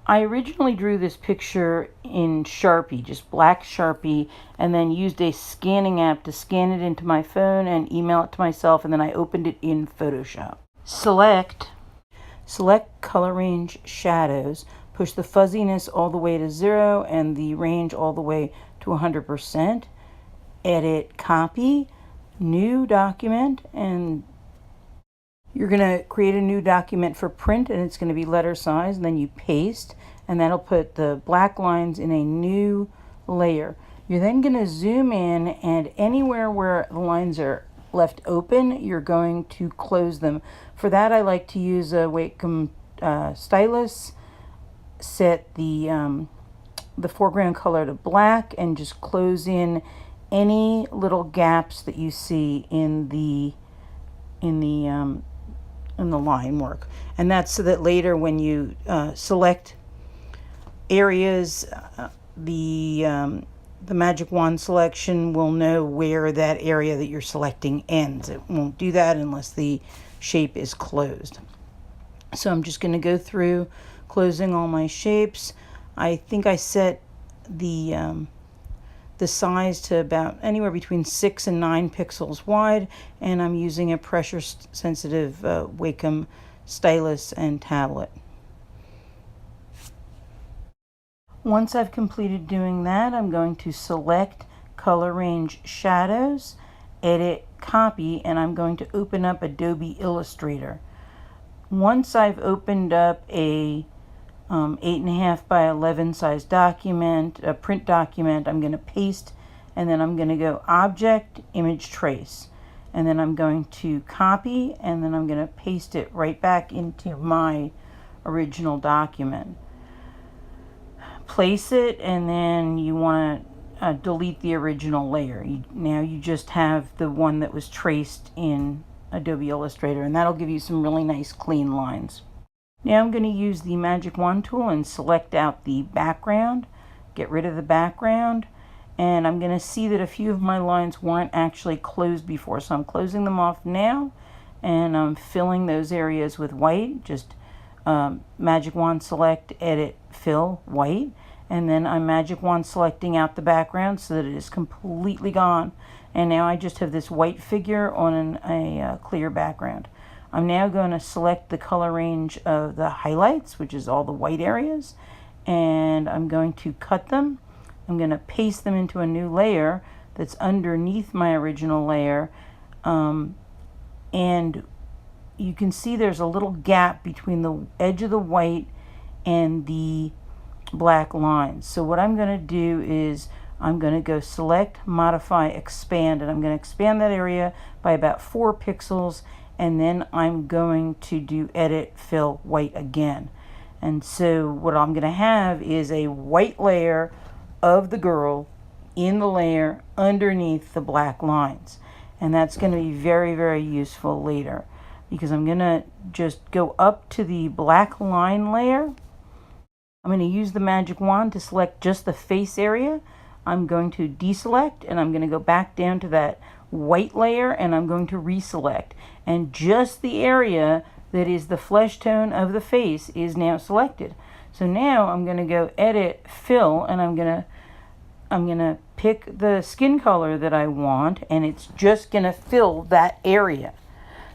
I originally drew this picture in Sharpie, just black Sharpie, and then used a scanning app to scan it into my phone and email it to myself, and then I opened it in Photoshop. Select color range shadows, push the fuzziness all the way to 0 and the range all the way to 100%. Edit, copy, new document, and you're going to create a new document for print, and it's going to be letter size, and then you paste, and that'll put the black lines in a new layer. You're then going to zoom in, and anywhere where the lines are left open, you're going to close them. For that, I like to use a Wacom stylus, set the foreground color to black, and just close in any little gaps that you see in the line work. And that's so that later when you select areas, the magic wand selection will know where that area that you're selecting ends. It won't do that unless the shape is closed. So I'm just going to go through closing all my shapes. I think I set the size to about anywhere between 6 and 9 pixels wide, and I'm using a pressure sensitive Wacom stylus and tablet. Once I've completed doing that, I'm going to select color range shadows, edit, copy, and I'm going to open up Adobe Illustrator. Once I've opened up a 8.5 by 11 size document, a print document, I'm going to paste, and then I'm going to go Object, Image Trace, and then I'm going to copy, and then I'm going to paste it right back into my original document. Place it, and then you want to delete the original layer. Now you just have the one that was traced in Adobe Illustrator, and that'll give you some really nice clean lines. Now I'm going to use the magic wand tool and select out the background, get rid of the background, and I'm going to see that a few of my lines weren't actually closed before, so I'm closing them off now, and I'm filling those areas with white. Just magic wand select, edit, fill, white, and then I'm magic wand selecting out the background so that it is completely gone, and now I just have this white figure on a clear background. I'm now going to select the color range of the highlights, which is all the white areas, and I'm going to cut them. I'm going to paste them into a new layer that's underneath my original layer, and you can see there's a little gap between the edge of the white and the black lines. So what I'm going to do is I'm going to go select, modify, expand, and I'm going to expand that area by about 4 pixels, and then I'm going to do edit, fill, white again. And so what I'm going to have is a white layer of the girl in the layer underneath the black lines. And that's going to be very, very useful later, because I'm going to just go up to the black line layer. I'm going to use the magic wand to select just the face area. I'm going to deselect, and I'm going to go back down to that white layer, and I'm going to reselect. And just the area that is the flesh tone of the face is now selected. So now I'm going to go edit, fill, and I'm going to pick the skin color that I want, and it's just going to fill that area.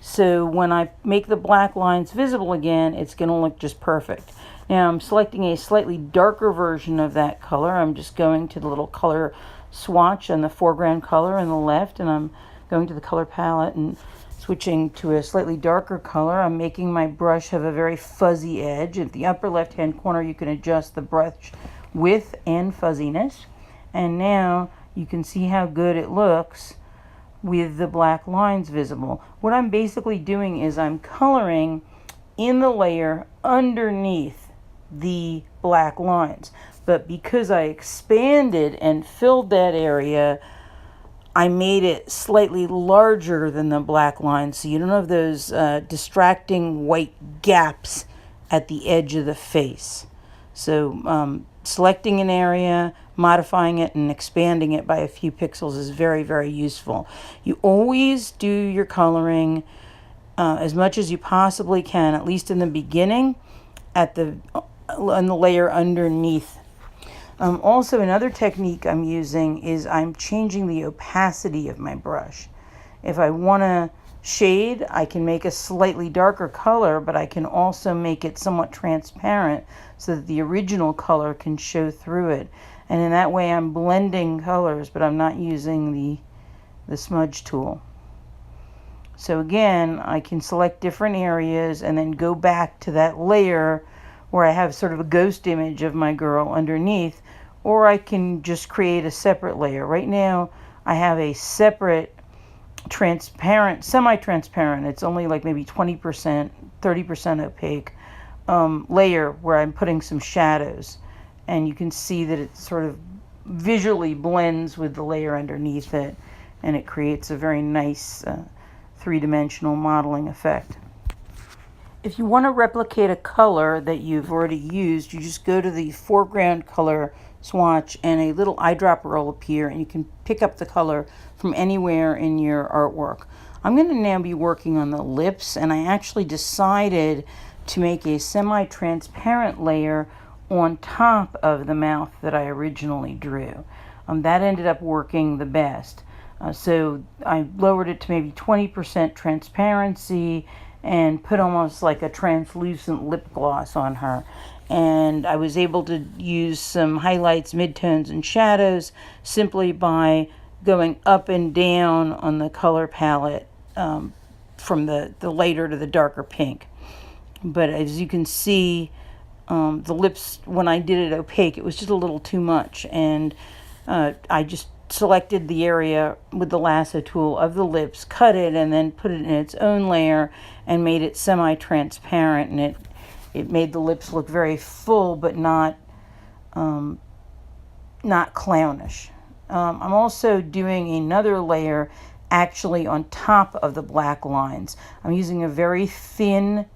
So when I make the black lines visible again, it's going to look just perfect. Now I'm selecting a slightly darker version of that color. I'm just going to the little color swatch on the foreground color on the left, and I'm going to the color palette and switching to a slightly darker color. I'm making my brush have a very fuzzy edge. At the upper left hand corner you can adjust the brush width and fuzziness, and now you can see how good it looks with the black lines visible. What I'm basically doing is I'm coloring in the layer underneath the black lines, but because I expanded and filled that area, I made it slightly larger than the black lines, so you don't have those distracting white gaps at the edge of the face. So selecting an area, modifying it, and expanding it by a few pixels is very, very useful. You always do your coloring as much as you possibly can, at least in the beginning, at the on the layer underneath. Also, another technique I'm using is I'm changing the opacity of my brush. If I want to shade, I can make a slightly darker color, but I can also make it somewhat transparent so that the original color can show through it. And in that way I'm blending colors, but I'm not using the smudge tool. So again, I can select different areas and then go back to that layer where I have sort of a ghost image of my girl underneath, or I can just create a separate layer. Right now I have a separate transparent, semi-transparent, it's only like maybe 20%, 30% opaque layer where I'm putting some shadows. And you can see that it sort of visually blends with the layer underneath it, and it creates a very nice three-dimensional modeling effect. If you want to replicate a color that you've already used, you just go to the foreground color swatch and a little eyedropper will appear, and you can pick up the color from anywhere in your artwork. I'm going to now be working on the lips, and I actually decided to make a semi-transparent layer on top of the mouth that I originally drew. That ended up working the best. So I lowered it to maybe 20% transparency and put almost like a translucent lip gloss on her. And I was able to use some highlights, midtones, and shadows simply by going up and down on the color palette from the lighter to the darker pink. But as you can see, the lips, when I did it opaque, it was just a little too much. And I just selected the area with the lasso tool of the lips, cut it, and then put it in its own layer and made it semi-transparent, and it made the lips look very full but not clownish. I'm also doing another layer actually on top of the black lines. I'm using a very thin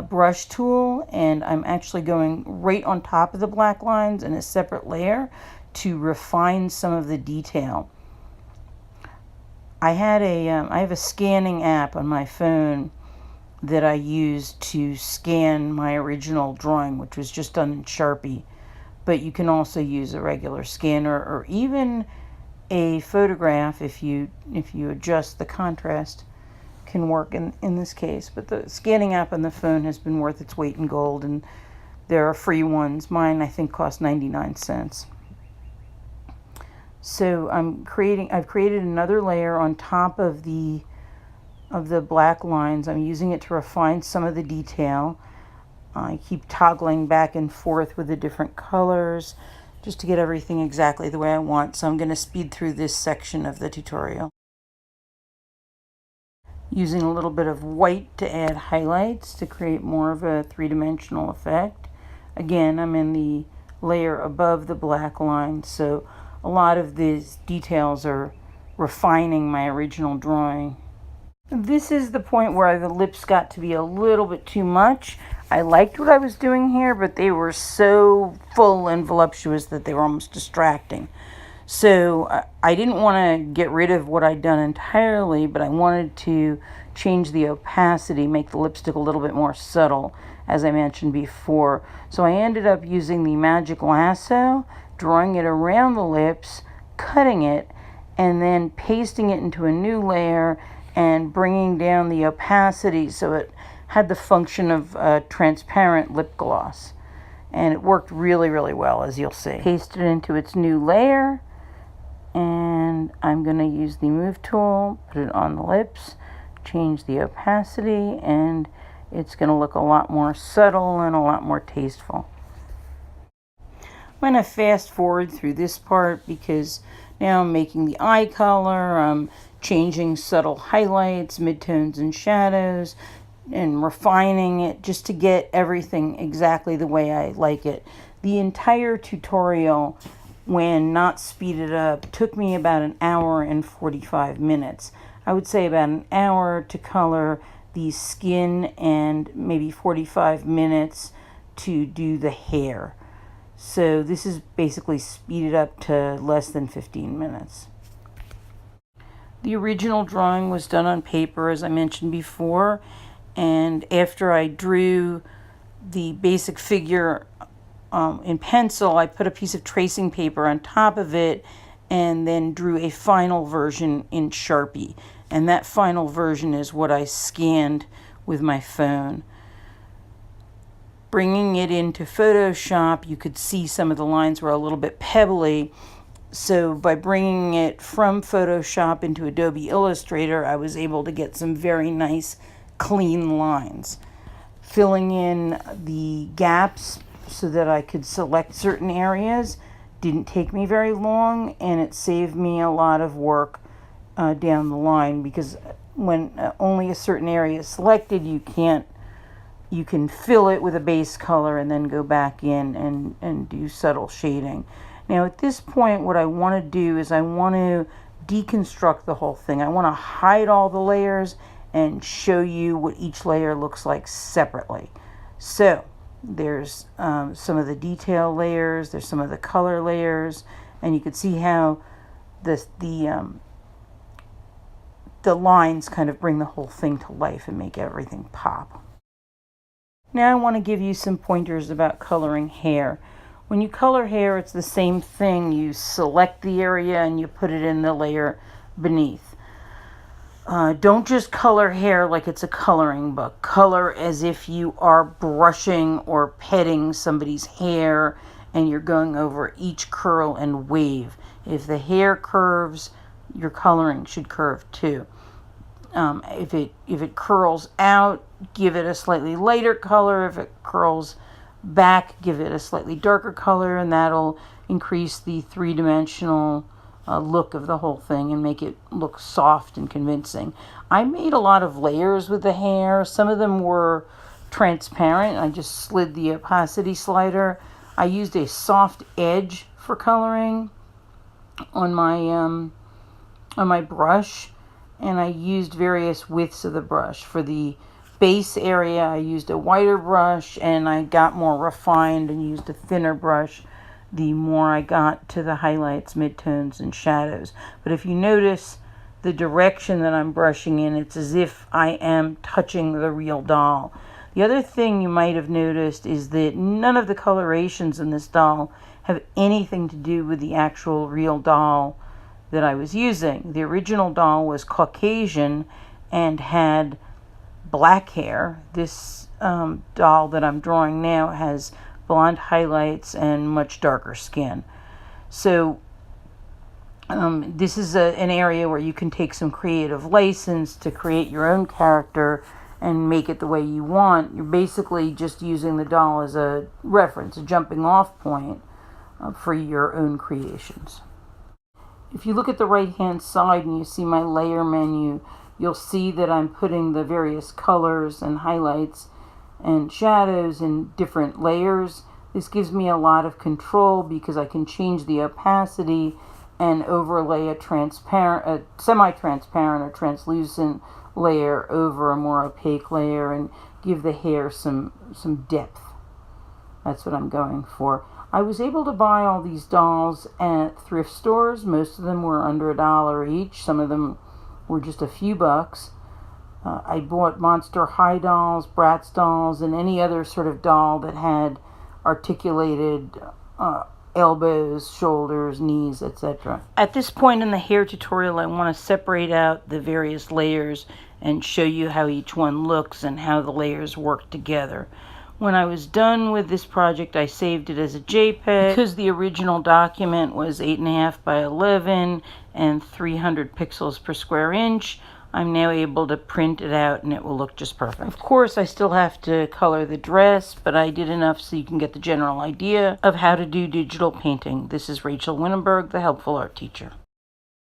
brush tool, and I'm actually going right on top of the black lines in a separate layer to refine some of the detail. I have a scanning app on my phone that I use to scan my original drawing, which was just done in Sharpie. But you can also use a regular scanner or even a photograph if you adjust the contrast can work in this case. But the scanning app on the phone has been worth its weight in gold, and there are free ones. Mine I think cost 99 cents. So I've created another layer on top of the black lines. I'm using it to refine some of the detail. I keep toggling back and forth with the different colors just to get everything exactly the way I want. So I'm going to speed through this section of the tutorial. Using a little bit of white to add highlights to create more of a three-dimensional effect. Again, I'm in the layer above the black line, so a lot of these details are refining my original drawing. This is the point where the lips got to be a little bit too much. I liked what I was doing here, but they were so full and voluptuous that they were almost distracting. So I didn't want to get rid of what I'd done entirely, but I wanted to change the opacity, make the lipstick a little bit more subtle, as I mentioned before. So I ended up using the magic lasso, drawing it around the lips, cutting it, and then pasting it into a new layer and bringing down the opacity so it had the function of a transparent lip gloss. And it worked really, really well, as you'll see. Paste it into its new layer, and I'm going to use the move tool, put it on the lips, change the opacity, and it's going to look a lot more subtle and a lot more tasteful. I'm going to fast forward through this part because now I'm making the eye color, I'm changing subtle highlights, midtones, and shadows, and refining it just to get everything exactly the way I like it. The entire tutorial, when not speeded up, took me about an hour and 45 minutes. I would say about an hour to color the skin and maybe 45 minutes to do the hair. So this is basically speeded up to less than 15 minutes. The original drawing was done on paper, as I mentioned before, and after I drew the basic figure in pencil, I put a piece of tracing paper on top of it and then drew a final version in Sharpie. And that final version is what I scanned with my phone. Bringing it into Photoshop, you could see some of the lines were a little bit pebbly. So by bringing it from Photoshop into Adobe Illustrator, I was able to get some very nice, clean lines. Filling in the gaps so that I could select certain areas didn't take me very long, and it saved me a lot of work down the line, because when only a certain area is selected, you can fill it with a base color and then go back in and do subtle shading. Now at this point, what I want to do is I want to deconstruct the whole thing. I want to hide all the layers and show you what each layer looks like separately. So there's some of the detail layers, there's some of the color layers, and you can see how the lines kind of bring the whole thing to life and make everything pop. Now I want to give you some pointers about coloring hair. When you color hair, it's the same thing. You select the area and you put it in the layer beneath. Don't just color hair like it's a coloring book. Color as if you are brushing or petting somebody's hair and you're going over each curl and wave. If the hair curves, your coloring should curve too. If it curls out, give it a slightly lighter color. If it curls back, give it a slightly darker color, and that'll increase the three-dimensional look of the whole thing and make it look soft and convincing. I made a lot of layers with the hair. Some of them were transparent. I just slid the opacity slider. I used a soft edge for coloring on my brush, and I used various widths of the brush. For the base area, I used a wider brush, and I got more refined and used a thinner brush the more I got to the highlights, midtones, and shadows. But if you notice the direction that I'm brushing in, it's as if I am touching the real doll. The other thing you might have noticed is that none of the colorations in this doll have anything to do with the actual real doll that I was using. The original doll was Caucasian and had black hair. This doll that I'm drawing now has blonde highlights and much darker skin. So this is an area where you can take some creative license to create your own character and make it the way you want. You're basically just using the doll as a reference, a jumping off point for your own creations. If you look at the right hand side and you see my layer menu, you'll see that I'm putting the various colors and highlights and shadows in different layers. This gives me a lot of control because I can change the opacity and overlay a semi-transparent or translucent layer over a more opaque layer and give the hair some depth. That's what I'm going for. I was able to buy all these dolls at thrift stores. Most of them were under $1 each. Some of them were just a few bucks. I bought Monster High dolls, Bratz dolls, and any other sort of doll that had articulated elbows, shoulders, knees, etc. At this point in the hair tutorial, I want to separate out the various layers and show you how each one looks and how the layers work together. When I was done with this project, I saved it as a JPEG because the original document was 8.5 by 11 and 300 pixels per square inch. I'm now able to print it out and it will look just perfect. Of course, I still have to color the dress, but I did enough so you can get the general idea of how to do digital painting. This is Rachel Winneberg, the Helpful Art Teacher.